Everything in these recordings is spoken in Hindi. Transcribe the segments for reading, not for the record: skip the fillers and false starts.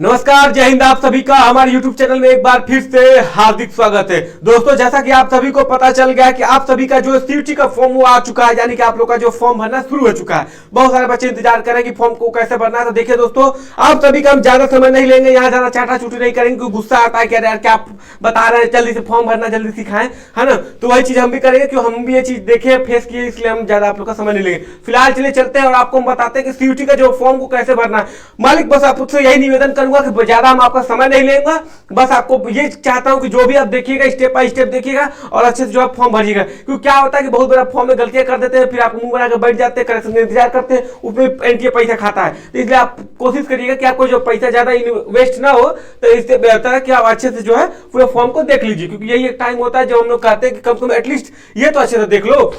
नमस्कार, जय हिंद। आप सभी का हमारे YouTube चैनल में एक बार फिर से हार्दिक स्वागत है। दोस्तों, जैसा कि आप सभी को पता चल गया कि आप सभी का जो सीयूटी का फॉर्म वो आ चुका है, यानी कि आप लोग का जो फॉर्म भरना शुरू हो चुका है। बहुत सारे बच्चे इंतजार कर रहे हैं कि फॉर्म को कैसे भरना है। तो देखिए दोस्तों, आप सभी का हम ज्यादा समय नहीं लेंगे, यहाँ ज्यादा चाटा चूटी नहीं करेंगे, क्योंकि गुस्सा आता है कि यार क्या आप बता रहे हैं, जल्दी से फॉर्म भरना, जल्दी सिखाएं, है ना। तो वही चीज हम भी करेंगे, क्योंकि हम भी ये चीज देखे फेस किए, इसलिए हम ज्यादा आप लोग का समय नहीं लेंगे। फिलहाल चलिए चलते हैं और आपको हम बताते हैं कि सीयूटी का जो फॉर्म को कैसे भरना है। मालिक, बस आपसे यही निवेदन करूंगा कि ज्यादा हम आपका समय नहीं लेगा। बस आपको ये चाहता हूं कि जो भी आप देखिएगा स्टेप बाय स्टेप देखिएगा और अच्छे से जो आप फॉर्म भरिएगा। क्योंकि क्या होता है कि बहुत बड़ा फॉर्म में गलतियां कर देते हैं, फिर आप मुंह बनाकर बैठ जाते हैं, करेक्शन का इंतजार करते हैं, उसमें एनटीए पैसा खाता है। तो इसलिए आप कोशिश करिएगा कि आपको जो पैसा ज्यादा वेस्ट ना हो। तो इससे बेहतर है कि आप अच्छे से जो है पूरे फॉर्म को देख लीजिए, क्योंकि यही एक टाइम होता है जब हम लोग कहते हैं कि कम से कम एटलीस्ट ये तो अच्छे से देख लो।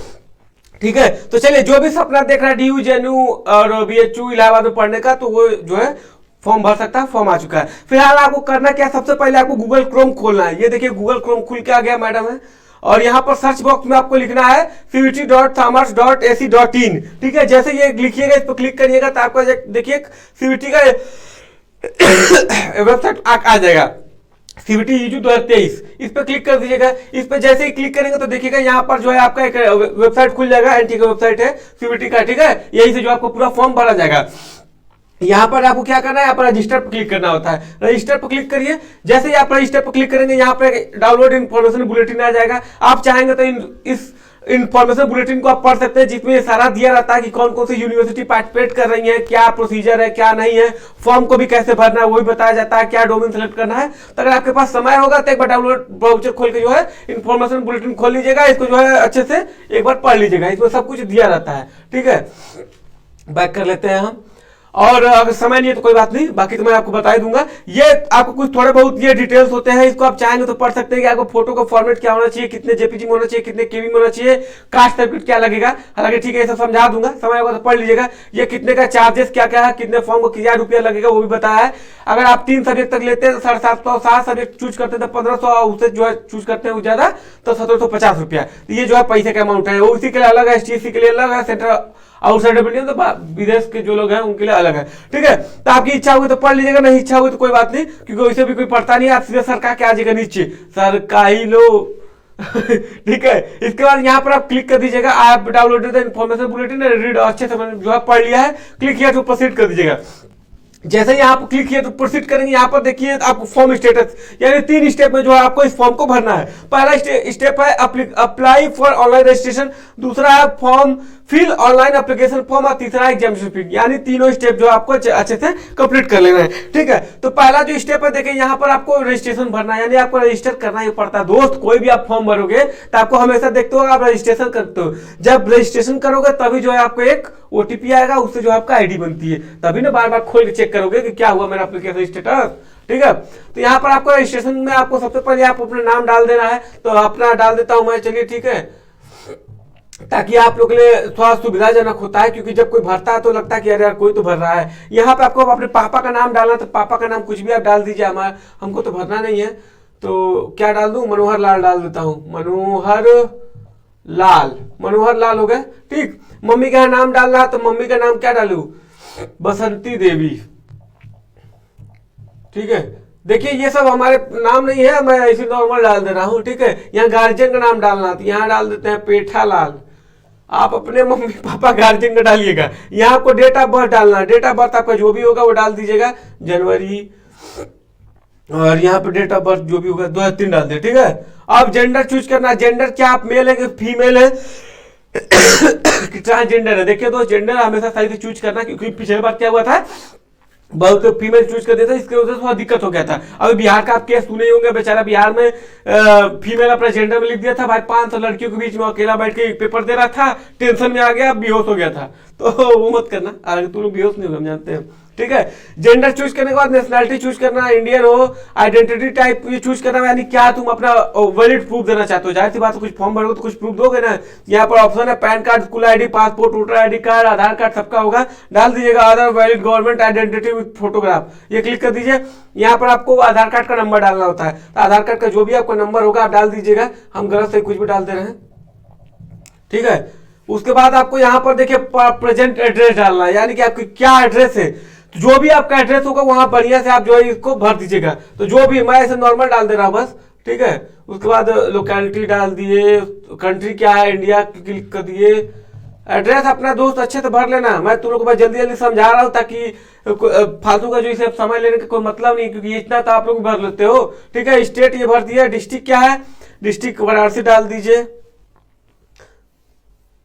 ठीक है, तो चलिए, जो भी सपना देख रहा है डीयू, जेएनयू और बीएचयू इलाहाबाद में पढ़ने का, तो वो जो है फॉर्म भर सकता है। फॉर्म आ चुका है। फिलहाल आपको करना क्या, सबसे पहले आपको गूगल क्रोम खोलना है। ये देखिए गूगल क्रोम खुल के आ गया मैडम है, और यहाँ पर सर्च बॉक्स में आपको लिखना है cvt.commerce.ac.in। ठीक है, जैसे ये लिखिएगा, इस पर क्लिक करिएगा तो आपका देखिए सीवीटी का वेबसाइट आ जाएगा, सीवीटी यूजू 2023। इस पर क्लिक कर दीजिएगा। इस पर जैसे ही क्लिक करेंगे तो देखिएगा यहाँ पर जो है आपका एक वेबसाइट खुल जाएगा। एनटी का वेबसाइट है सीवीटी का। ठीक है, यही से जो आपको पूरा फॉर्म भरा जाएगा। यहाँ पर आपको क्या करना है, यहाँ पर रजिस्टर पर क्लिक करना होता है। रजिस्टर पर क्लिक करिए। जैसे ही आप रजिस्टर पर क्लिक करेंगे, यहाँ पे डाउनलोड इन्फॉर्मेशन बुलेटिन आ जाएगा। आप चाहेंगे तो इस इन्फॉर्मेशन बुलेटिन को आप पढ़ सकते हैं, जिसमें ये सारा दिया रहता है कि कौन कौन सी यूनिवर्सिटी पार्टिसिपेट कर रही है, क्या प्रोसीजर है, क्या नहीं है, फॉर्म को भी कैसे भरना है वो भी बताया जाता है, क्या डोमेन सेलेक्ट करना है। तो अगर आपके पास समय होगा तो एक बार डाउनलोड ब्राउज़र खोल के जो है इन्फॉर्मेशन बुलेटिन खोल लीजिएगा। इसको जो है अच्छे से एक बार पढ़ लीजिएगा, इसमें सब कुछ दिया रहता है। ठीक है, बैक कर लेते हैं हम। और अगर समय नहीं है तो कोई बात नहीं, बाकी तो मैं आपको बता ही दूंगा। ये आपको कुछ थोड़े बहुत ये डिटेल्स होते हैं, इसको आप चाहेंगे तो पढ़ सकते हैं कि आपको फोटो का फॉर्मेट क्या होना चाहिए, कितने जेपीजी में होना चाहिए, कितने केबी में होना चाहिए, कास्ट सर्टिफिकेट क्या लगेगा। हालांकि ठीक है, ये सब समझा दूंगा, समय होगा तो पढ़ लीजिएगा। ये कितने का चार्जेस क्या क्या है, कितने फॉर्म को कितना रुपया लगेगा वो भी बताया है। अगर आप 3 सब्जेक्ट तक लेते हैं तो 750, 7 सब्जेक्ट चूज करते हैं तो 1500, उससे जो है चूज करते हैं ज्यादा तो 1750 रुपया। तो ये जो है पैसे का अमाउंट है, वो उसी के लिए अलग है, एसटीएससी के लिए अलग है, सेंट्रल आउटसाइड ऑफ इंडिया तो विदेश के जो लोग हैं उनके लिए अलग है। ठीक है, तो आपकी इच्छा होगी तो पढ़ लीजिएगा, नहीं इच्छा होगी तो कोई बात नहीं, क्योंकि वैसे भी कोई पढ़ता नहीं। आप सीधे सर का क्या आ जाएगा नीचे, सर का ही लो। ठीक है, इसके बाद यहाँ पर आप क्लिक कर दीजिएगा। आप डाउनलोडेड इन्फॉर्मेशन बुलेटिन रीड अच्छे से जो है पढ़ लिया है, क्लिक किया तो प्रोसीड कर दीजिएगा। जैसे ही आप क्लिक किया तो प्रोसीड करेंगे। यहाँ पर देखिए आपको फॉर्म स्टेटस, यानी 3 स्टेप में जो है आपको इस फॉर्म को भरना है। पहला स्टेप है अप्लाई फॉर ऑनलाइन रजिस्ट्रेशन, दूसरा है form fill online application form, और तीसरा एग्जामिनेशन फी। यानी तीनों स्टेप जो आपको अच्छे से कंप्लीट कर लेना है। ठीक है, तो पहला जो स्टेप है देखिए, यहाँ पर आपको रजिस्ट्रेशन भरना है, यानी आपको रजिस्टर करना ही पड़ता है। दोस्त, कोई भी आप फॉर्म भरोगे तो आपको हमेशा देखते हो आप रजिस्ट्रेशन करते हो। जब रजिस्ट्रेशन करोगे तभी जो है आपको एक ओटीपी आएगा, उससे जो आपका आईडी बनती है, तभी ना बार बार खोल के चेक करोगे कि क्या हुआ मेरा एप्लीकेशन स्टेटस। ठीक है, तो यहाँ पर आपको रजिस्ट्रेशन में आपको सबसे पहले आप अपना नाम डाल देना है। तो अपना डाल देता हूं मैं, चलिए ठीक है, ताकि आप लोग के लिए थोड़ा सुविधाजनक होता है, क्योंकि जब कोई भरता है तो लगता है कि अरे यार कोई तो भर रहा है। यहाँ पे आपको अपने पापा का नाम डालना, तो पापा का नाम कुछ भी आप डाल दीजिए। हमको तो भरना नहीं है, तो क्या डाल दूं, मनोहर लाल डाल देता हूं, मनोहर लाल हो गया। ठीक, मम्मी का नाम डालना, तो मम्मी का नाम क्या डालू, बसंती देवी। ठीक है, देखिए ये सब हमारे नाम नहीं है, मैं ऐसे नॉर्मल डाल दे रहा हूँ। ठीक है, यहाँ गार्जियन का नाम डालना, तो यहाँ डाल देते हैं पेठालाल। आप अपने मम्मी पापा गार्जियन का डालिएगा। यहाँ आपको डेट ऑफ बर्थ डालना, डेट ऑफ बर्थ आपका जो भी होगा वो डाल दीजिएगा, जनवरी, और यहाँ पे डेट ऑफ बर्थ जो भी होगा 2003 डाल दे। ठीक है, अब जेंडर चूज करना, जेंडर क्या आप मेल है कि फीमेल है कि ट्रांसजेंडर है। देखिए दोस्त, जेंडर हमेशा सही से चूज करना, क्योंकि पिछले बार क्या हुआ था, बहुत तो फीमेल चूज कर देता, इसके वजह से थोड़ा दिक्कत हो गया था। अभी बिहार का आप केस सुने होंगे, बेचारा बिहार में फीमेल अपना जेंडर में लिख दिया था। भाई 500 लड़कियों के बीच में अकेला बैठ के पेपर दे रहा था, टेंशन में आ गया, बेहोश हो गया था। तो वो मत करना, अगर तुम लोग बेहोश नहीं होगा, हम जानते हैं। ठीक है, जेंडर चूज करने के बाद नेशनलिटी चूज करना, इंडियन हो, आइडेंटिटी टाइप ये चूज करना, यानी क्या तुम अपना वैलिड प्रूफ देना चाहते हो। जाहिर सी बात है, कुछ फॉर्म भरोगे तो कुछ प्रूफ दोगे ना। यहाँ पर ऑप्शन है PAN card, school ID, passport, voter ID card, Aadhaar card, सबका होगा, डाल दीजिएगा। Other valid government identity with photograph, ये क्लिक कर दीजिए। यहाँ पर आपको आधार कार्ड का नंबर डालना होता है, तो आधार कार्ड का जो भी आपका नंबर होगा आप डाल दीजिएगा। हम गलत से कुछ भी डाल दे रहे हैं। ठीक है, उसके बाद आपको यहाँ पर देखिए प्रेजेंट एड्रेस डालना है, यानी कि आपकी क्या एड्रेस है। जो भी आपका एड्रेस होगा वहां बढ़िया से आप जो है इसको भर दीजिएगा। तो जो भी मैं ऐसे नॉर्मल डाल दे रहा हूँ बस, ठीक है। उसके बाद लोकेलिटी डाल दिए, कंट्री क्या है इंडिया क्लिक कर दिए, एड्रेस अपना दोस्त अच्छे से भर लेना। मैं तुम लोग को जल्दी जल्दी समझा रहा हूँ ताकि फालतू का जो इसे समय लेने का कोई मतलब नहीं, क्योंकि इतना तो आप लोग भर लेते हो, ठीक है। स्टेट ये भर दिया, डिस्ट्रिक्ट क्या है, डिस्ट्रिक्ट वाराणसी डाल दीजिए,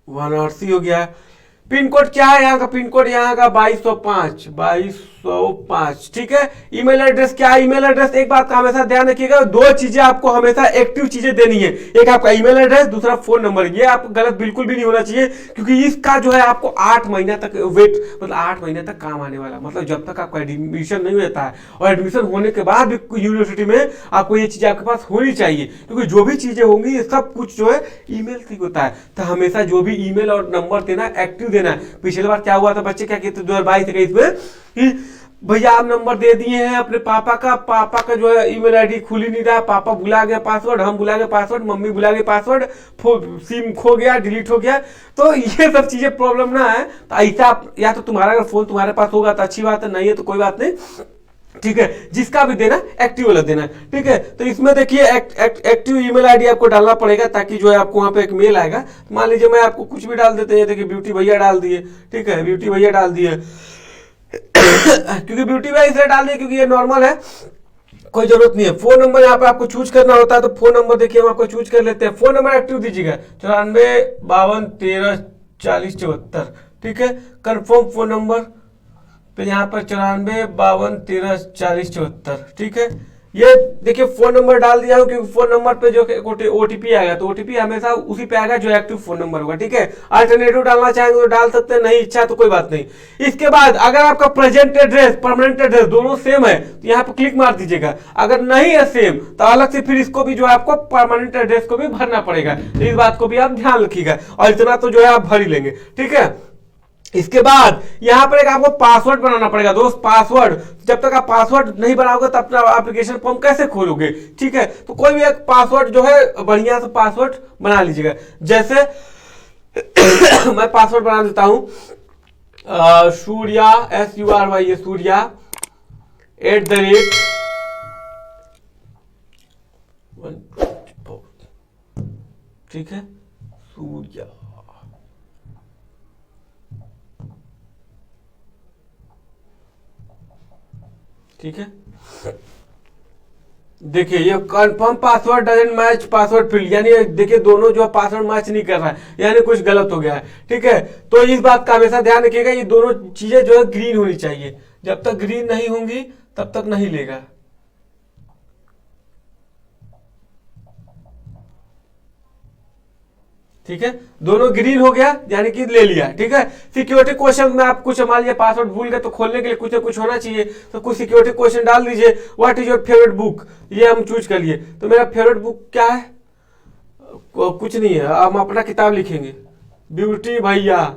वाराणसी हो गया। पिन कोड क्या है यहाँ का, पिन कोड यहाँ का 2205, 2205, ठीक है। ईमेल एड्रेस क्या है, ईमेल एड्रेस एक बात का हमेशा ध्यान रखिएगा, दो चीजें आपको हमेशा एक्टिव चीजें देनी है, एक आपका ईमेल एड्रेस, दूसरा फोन नंबर। ये आपको गलत बिल्कुल भी नहीं होना चाहिए, क्योंकि इसका जो है आपको 8 महीना तक वेट, मतलब 8 महीने तक काम आने वाला, मतलब जब तक आपका एडमिशन नहीं होता है, और एडमिशन होने के बाद भी यूनिवर्सिटी में आपको ये चीजें आपके पास होनी चाहिए, क्योंकि जो भी चीजें होंगी ये सब कुछ जो है ईमेल से होता है। तो हमेशा जो भी ईमेल और नंबर देना एक्टिव देना है। पिछली बार क्या हुआ था बच्चे, क्या कहते 2022-23 में कि भैया आप नंबर दे दिए हैं अपने पापा का जो है ईमेल आईडी खुल ही नहीं रहा, पापा भुला गया पासवर्ड, हम भुला गए पासवर्ड, मम्मी भुला गए पासवर्ड, सिम खो गया, डिलीट हो गया। तो ये सब चीजें प्रॉब्लम ना है। तो ऐसा आप, या तो तुम्हारा अगर फोन तुम्हारे पास होगा तो अच्छी बात है, नहीं है तो कोई बात नहीं, ठीक है। जिसका भी देना एक्टिव वाला देना, ठीक है। तो इसमें देखिए एक्टिव ईमेल आईडी आपको डालना पड़ेगा, ताकि जो है आपको वहां पे एक मेल आएगा। मान लीजिए मैं आपको कुछ भी डाल देते हैं, देखिए ब्यूटी भैया डाल दिए, ठीक है, ब्यूटी भैया डाल दिए क्योंकि ब्यूटी भैया इसलिए डाल दिए क्योंकि ये नॉर्मल है, कोई जरूरत नहीं है। फोन नंबर यहाँ पे आपको चूज करना होता है, तो फोन नंबर देखिए हम आपको चूज कर लेते हैं। फोन नंबर एक्टिव दीजिएगा 9452134074, ठीक है। कंफर्म फोन नंबर पे यहाँ पर 9452134074, ठीक है। ये देखिए फोन नंबर डाल दिया हूँ, क्योंकि फोन नंबर पे जो ओटीपी आएगा, तो ओटीपी हमेशा उसी पे आएगा जो एक्टिव फोन नंबर होगा, ठीक है। अल्टरनेटिव डालना चाहेंगे तो डाल सकते हैं, नहीं इच्छा तो कोई बात नहीं। इसके बाद अगर आपका प्रेजेंट एड्रेस परमानेंट एड्रेस दोनों सेम है तो यहाँ पे क्लिक मार दीजिएगा। अगर नहीं है सेम तो अलग से फिर इसको भी जो है आपको परमानेंट एड्रेस को भी भरना पड़ेगा, तो इस बात को भी आप ध्यान रखिएगा, और इतना तो जो है आप भर ही लेंगे, ठीक है। इसके बाद यहां पर एक आपको पासवर्ड बनाना पड़ेगा दोस्त, पासवर्ड। जब तक आप पासवर्ड नहीं बनाओगे तो अपना एप्लीकेशन फॉर्म कैसे खोलोगे, ठीक है। तो कोई भी एक पासवर्ड जो है बढ़िया से पासवर्ड बना लीजिएगा। जैसे मैं पासवर्ड बना देता हूं, सूर्या SURY, सूर्या @ ठीक है, सूर्या, ठीक है। देखिए ये confirm password doesn't match password field, यानी देखिए दोनों जो पासवर्ड मैच नहीं कर रहा है, यानी कुछ गलत हो गया है, ठीक है। तो इस बात का हमेशा ध्यान रखिएगा, ये दोनों चीजें जो है ग्रीन होनी चाहिए। जब तक ग्रीन नहीं होंगी तब तक नहीं लेगा, ठीक है। दोनों ग्रीन हो गया यानी कि ले लिया, ठीक है। सिक्योरिटी क्वेश्चन में आप कुछ मान लिया पासवर्ड भूल गए, तो खोलने के लिए कुछ ना कुछ होना चाहिए, तो कुछ सिक्योरिटी क्वेश्चन डाल दीजिए। What is your favourite book, ये हम चूज कर लिए। तो मेरा फेवरेट बुक क्या है, कुछ नहीं है, हम अपना किताब लिखेंगे, ब्यूटी भैया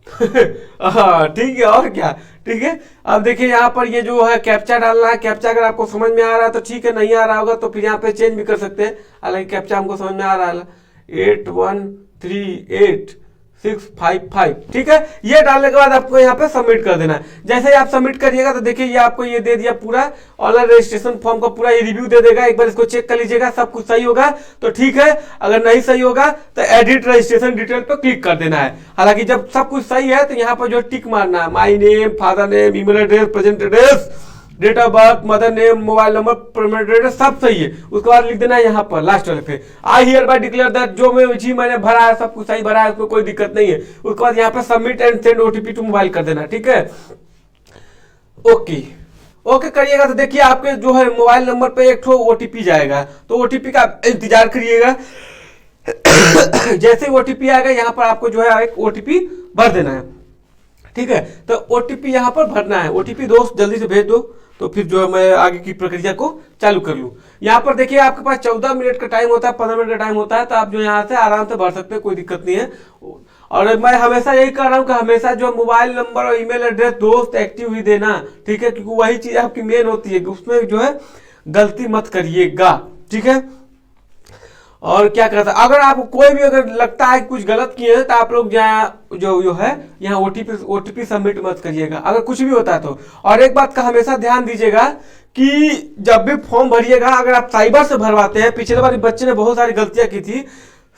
ठीक है, और क्या, ठीक है। अब देखिए यहाँ पर ये जो है कैप्चा डालना है। कैप्चा अगर आपको समझ में आ रहा है तो ठीक है, नहीं आ रहा होगा तो फिर यहाँ पे चेंज भी कर सकते हैं। हालांकि कैप्चा हमको समझ में आ रहा है, 813865, ठीक है। ये डालने के बाद आपको यहाँ पे सबमिट कर देना है। जैसे ही आप सबमिट करिएगा तो देखिए ये आपको ये दे दिया पूरा ऑनलाइन रजिस्ट्रेशन फॉर्म का पूरा ये रिव्यू दे देगा। एक बार इसको चेक कर लीजिएगा, सब कुछ सही होगा तो ठीक है, अगर नहीं सही होगा तो एडिट रजिस्ट्रेशन डिटेल पे क्लिक कर देना है। हालांकि जब सब कुछ सही है तो यहाँ पर जो टिक मारना है, my name, father name, email address, present address, date of birth, mother name, mobile number, permanent address, सब सही है। उसके बाद लिख देना है यहाँ पर लास्ट वाले पे, I hear bye declare that, जो मैंने भरा है सब कुछ सही भरा है, उसमें कोई दिक्कत नहीं है। उसके बाद यहाँ पे submit and send OTP to mobile कर देना, ठीक है। ओके ओके करिएगा तो देखिए आपके जो है मोबाइल नंबर पे एक ओटीपी जाएगा, तो ओटीपी का इंतजार करिएगा। जैसे ओटीपी आएगा यहाँ पर आपको जो है एक ओटीपी भर देना है, ठीक है। तो ओटीपी यहाँ पर भरना है। ओटीपी दोस्त जल्दी से भेज दो, तो फिर जो है मैं आगे की प्रक्रिया को चालू कर लूँ। यहाँ पर देखिए आपके पास 14 मिनट का टाइम होता है, 15 मिनट का टाइम होता है, तो आप जो यहाँ से आराम से भर सकते हैं, कोई दिक्कत नहीं है। और मैं हमेशा यही कर रहा हूँ कि हमेशा जो मोबाइल नंबर और ईमेल एड्रेस दोस्त एक्टिव ही देना, ठीक है, क्योंकि वही चीज आपकी मेन होती है, उसमें जो है गलती मत करिएगा, ठीक है। और क्या करता है, अगर आपको कोई भी अगर लगता है कि कुछ गलत किए हैं तो आप लोग जो है यहाँ ओटीपी सबमिट मत करिएगा अगर कुछ भी होता है तो। और एक बात का हमेशा ध्यान दीजिएगा कि जब भी फॉर्म भरिएगा, अगर आप साइबर से भरवाते हैं, पिछले बार बच्चे ने बहुत सारी गलतियां की थी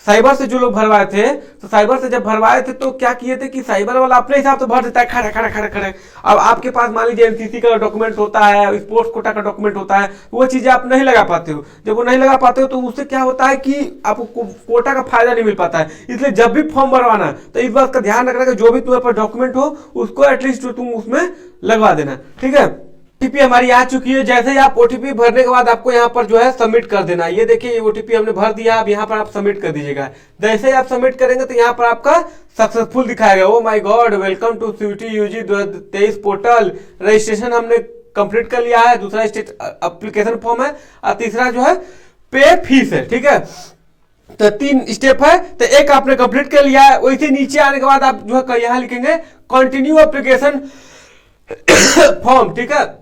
साइबर से, जो लोग भरवाए थे तो साइबर से जब भरवाए थे तो क्या किए थे कि साइबर वाला अपने हिसाब से भर देता है खड़े खड़े खड़े खड़े। अब आपके पास मान लीजिए एनसीसी का डॉक्यूमेंट होता है, स्पोर्ट्स कोटा का डॉक्यूमेंट होता है, वो चीजें आप नहीं लगा पाते हो। जब वो नहीं लगा पाते हो तो उससे क्या होता है कि आपको कोटा का फायदा नहीं मिल पाता है। इसलिए जब भी फॉर्म भरवाना तो इस बात का ध्यान रखना कि जो भी तुम्हारे पास डॉक्यूमेंट हो उसको एटलीस्ट तुम उसमें लगवा देना, ठीक है। ओटीपी हमारी आ चुकी है। जैसे ही आप ओटीपी भरने के बाद आपको यहाँ पर जो है सबमिट कर देना। ये देखिए ये ओटीपी हमने भर दिया, अब यहाँ पर आप सबमिट कर दीजिएगा। जैसे ही आप सबमिट करेंगे तो यहाँ पर आपका सक्सेसफुल दिखाएगा। Oh my god, welcome to CUET UG 2023 portal. Registration हमने कंप्लीट कर लिया है, दूसरा स्टेट एप्लीकेशन फॉर्म है और तीसरा जो है पे फीस है, ठीक है। तो 3 स्टेप है, तो एक आपने कंप्लीट कर लिया है। वैसे नीचे आने के बाद आप जो है यहाँ लिखेंगे कंटिन्यू एप्लीकेशन फॉर्म, ठीक है।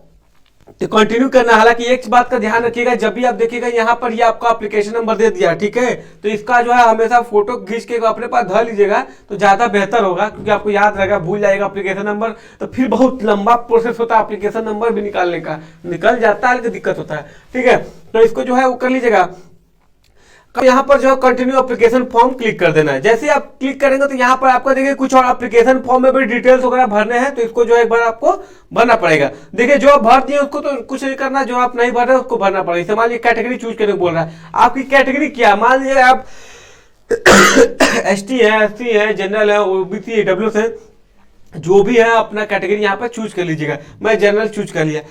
तो कंटिन्यू करना। हालांकि एक बात का ध्यान रखिएगा, जब भी आप देखिएगा यहाँ पर ये आपका एप्लीकेशन नंबर दे दिया, ठीक है, तो इसका जो है हमेशा फोटो खींच के अपने पास धर लीजिएगा तो ज्यादा बेहतर होगा, क्योंकि आपको याद रहेगा, भूल जाएगा एप्लीकेशन नंबर तो फिर बहुत लंबा प्रोसेस होता है एप्लीकेशन नंबर भी निकालने का। निकल जाता है लेकिन दिक्कत होता है, ठीक है। तो इसको जो है वो कर लीजिएगा। यहाँ पर जो है कंटिन्यू एप्लीकेशन फॉर्म क्लिक कर देना है। जैसे आप क्लिक करेंगे तो यहाँ पर आपको देखिए कुछ और एप्लीकेशन फॉर्म में भी डिटेल्स वगैरह भरने हैं, तो इसको जो है एक बार आपको भरना पड़ेगा। देखिए जो आप भर दिए उसको तो कुछ नहीं करना, जो आप नहीं भर रहे उसको भरना पड़ेगा। जैसे मान लीजिए कैटेगरी चूज करने को बोल रहा है, आपकी कैटेगरी क्या, मान लीजिए आप ST है, SC है, जनरल है, OBC EWS है, जो भी है अपना कैटेगरी यहाँ पर चूज कर लीजिएगा। मैं जनरल चूज कर लिया।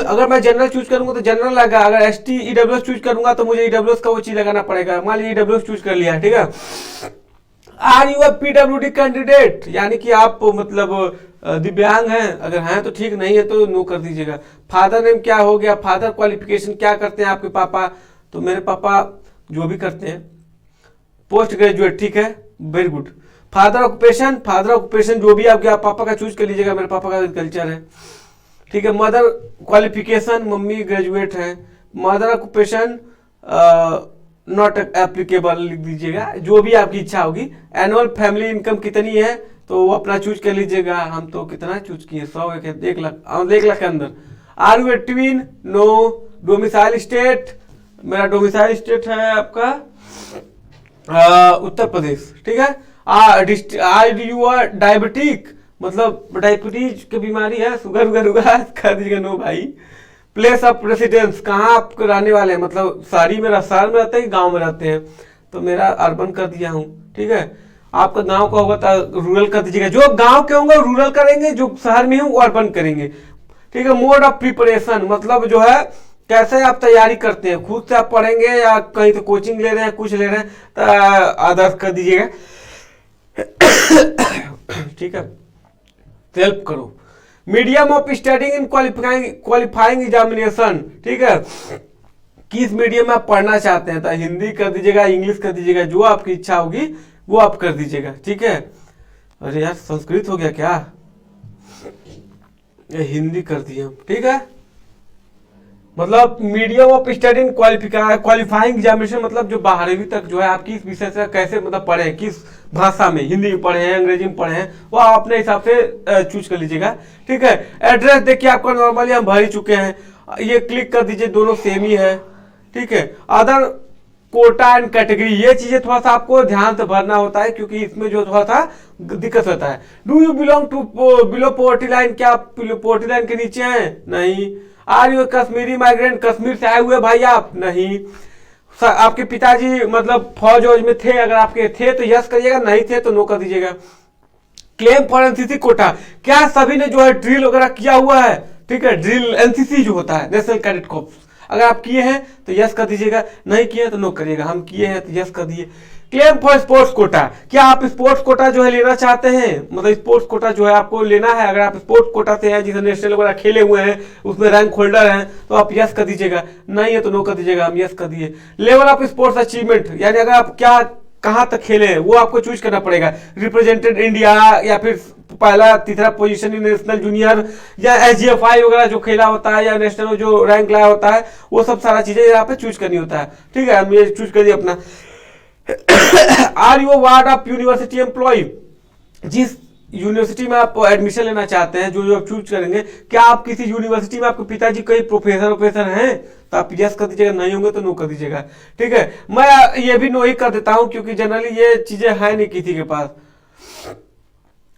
अगर मैं जनरल चूज करूंगा तो जनरल लगा, अगर ST EWS चूज करूंगा तो मुझे EWS का वो चीज लगाना पड़ेगा। मान लीजिए EWS चूज कर लिया, ठीक है। आर यू PWD कैंडिडेट, यानी कि आप मतलब दिव्यांग हैं, अगर हैं तो ठीक, नहीं है तो नो कर दीजिएगा। फादर नेम क्या हो गया, फादर क्वालिफिकेशन क्या करते हैं आपके पापा, तो मेरे पापा जो भी करते हैं पोस्ट ग्रेजुएट, ठीक है, वेरी गुड। फादर ऑक्यूपेशन जो भी आपके पापा का चूज कर लीजिएगा। मेरे पापा का एग्रीकल्चर है, ठीक है। मदर क्वालिफिकेशन मम्मी ग्रेजुएट है। मदर ऑक्यूपेशन नॉट एप्लीकेबल लिख दीजिएगा, जो भी आपकी इच्छा होगी। एनुअल फैमिली इनकम कितनी है तो वो अपना चूज कर लीजिएगा। हम तो कितना चूज किए, 100, 1 लाख, 1 लाख के अंदर। Are you a twin, no. Domicile state, मेरा डोमिसाइल स्टेट है आपका उत्तर प्रदेश, ठीक है। आर यू आर डायबिटिक, मतलब डायबिटीज की बीमारी है, शुगर वगैरह कर दीजिएगा, नो भाई। प्लेस ऑफ रेसिडेंस, कहाँ आप रहने वाले हैं, मतलब शहर में रहते हैं, गांव में रहते हैं, तो मेरा अर्बन कर दिया हूँ, ठीक है। आपका गांव का होगा तो रूरल कर दीजिएगा। जो गांव के होंगे रूरल करेंगे, जो शहर में हो वो अर्बन करेंगे, ठीक है। मोड ऑफ प्रिपरेशन, मतलब जो है कैसे आप तैयारी करते हैं, खुद से आप पढ़ेंगे या कहीं से कोचिंग ले रहे हैं, कुछ ले रहे हैं, तो आदर्श कर दीजिएगा, ठीक है। हेल्प करो। Medium of studying in qualifying examination, ठीक है। किस मीडियम में आप पढ़ना चाहते हैं, तो हिंदी कर दीजिएगा, इंग्लिश कर दीजिएगा, जो आपकी इच्छा होगी वो आप कर दीजिएगा, ठीक है। अरे यार संस्कृत हो गया क्या, ये हिंदी कर दिया, ठीक है। मतलब medium of study in qualifying examination, मतलब जो 12वीं तक जो है आप किस विषय से कैसे मतलब पढ़े हैं, किस भाषा में, हिंदी में पढ़े हैं, अंग्रेजी में पढ़े हैं, वो आप अपने हिसाब से चूज कर लीजिएगा, ठीक है। एड्रेस देखिए आपका नॉर्मली हम भर ही चुके हैं, ये क्लिक कर दीजिए, दोनों सेम ही है, ठीक है। अदर कोटा एंड कैटेगरी, ये चीजें थोड़ा सा आपको ध्यान से भरना होता है, क्योंकि इसमें जो थोड़ा सा दिक्कत होता है। Do you belong to below poverty line, क्या आप पॉवर्टी लाइन के नीचे हैं, नहीं। Are you Kashmiri migrant, Kashmir से आए हुए भाई आप, नहीं। आपके पिताजी मतलब फौज में थे, अगर आपके थे तो यस करिएगा, नहीं थे तो नो कर दीजिएगा। क्लेम फॉर एनसीसी कोटा, क्या सभी ने जो है ड्रिल वगैरह किया हुआ है, ठीक है। ड्रिल एनसीसी जो होता है, नेशनल कैडेट कॉर्प्स, अगर आप किए हैं तो यस कर दीजिएगा, नहीं किए तो नो करिएगा। हम किए हैं तो यस कर दिए। क्लेम फॉर स्पोर्ट्स कोटा, क्या आप स्पोर्ट्स कोटा जो है लेना चाहते हैं, मतलब स्पोर्ट्स कोटा जो है आपको लेना है, अगर आप स्पोर्ट्स कोटा से हैं, जिसे नेशनल वगैरह खेले हुए हैं, उसमें रैंक होल्डर हैं, तो आप यस कर दीजिएगा, नहीं है तो नो कर दीजिएगा, हम यस कर दिए। लेवल ऑफ स्पोर्ट्स अचीवमेंट, यानी अगर आप क्या कहाँ तक खेले हैं वो आपको चूज करना पड़ेगा। रिप्रेजेंटेड इंडिया, या फिर पहला तीसरा पोजीशन इन नेशनल जूनियर, या SGFI वगैरह जो खेला होता है, या नेशनल जो रैंक लाया होता है, वो सब सारा चीजें यहाँ पे चूज करनी होता है। ठीक है, हम ये चूज करिए अपना। Are you ward of university employ, जिस यूनिवर्सिटी में आप एडमिशन लेना चाहते हैं, जो आप चूज करेंगे, क्या आप किसी यूनिवर्सिटी में आपके पिताजी कोई प्रोफेसर हैं, तो आप यस कर दीजिएगा, नहीं होंगे तो नो कर दीजिएगा। ठीक है, मैं ये भी नो ही कर देता हूं क्योंकि जनरली ये चीजें है नहीं किसी के पास।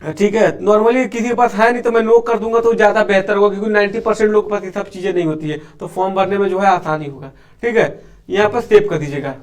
ठीक है, नॉर्मली किसी के पास है नहीं तो मैं नो कर दूंगा तो ज्यादा बेहतर होगा, क्योंकि 90% लोग के पास ये सब चीजें नहीं होती है, तो फॉर्म भरने में जो है आसानी होगा। ठीक है, यहाँ पर सेव कर दीजिएगा।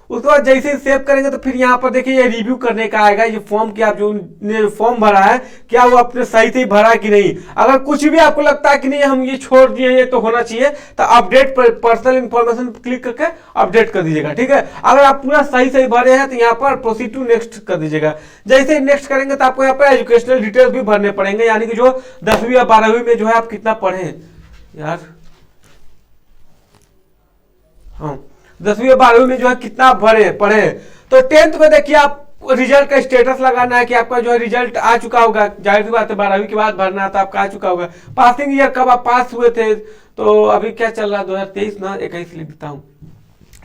उसके बाद जैसे ही सेव करेंगे तो फिर यहाँ पर देखिए ये रिव्यू करने का आएगा, ये फॉर्म की आप जो ने फॉर्म भरा है क्या वो आपने सही से भरा कि नहीं। अगर कुछ भी आपको लगता है कि नहीं हम ये छोड़ दिए ये तो होना चाहिए, तो अपडेट पर्सनल इंफॉर्मेशन क्लिक करके अपडेट कर दीजिएगा। ठीक है, अगर आप पूरा सही भरे हैं तो यहाँ पर प्रोसीड टू नेक्स्ट कर दीजिएगा। जैसे ही नेक्स्ट करेंगे तो आपको यहाँ पर एजुकेशनल डिटेल्स भी भरने पड़ेंगे, यानी कि जो 10वीं या 12वीं में जो है आप कितना पढ़े यार, हाँ 10वीं या 12वीं में जो है कितना पढ़े। तो 10th में देखिए आप रिजल्ट का स्टेटस लगाना है कि आपका जो है रिजल्ट आ चुका होगा, जाहिर सी बात है 12वीं के बाद भरना था, आपका आ चुका होगा। पासिंग ईयर कब आप पास हुए थे, तो अभी क्या चल रहा है 2023 ना 21 लिख देता हूँ।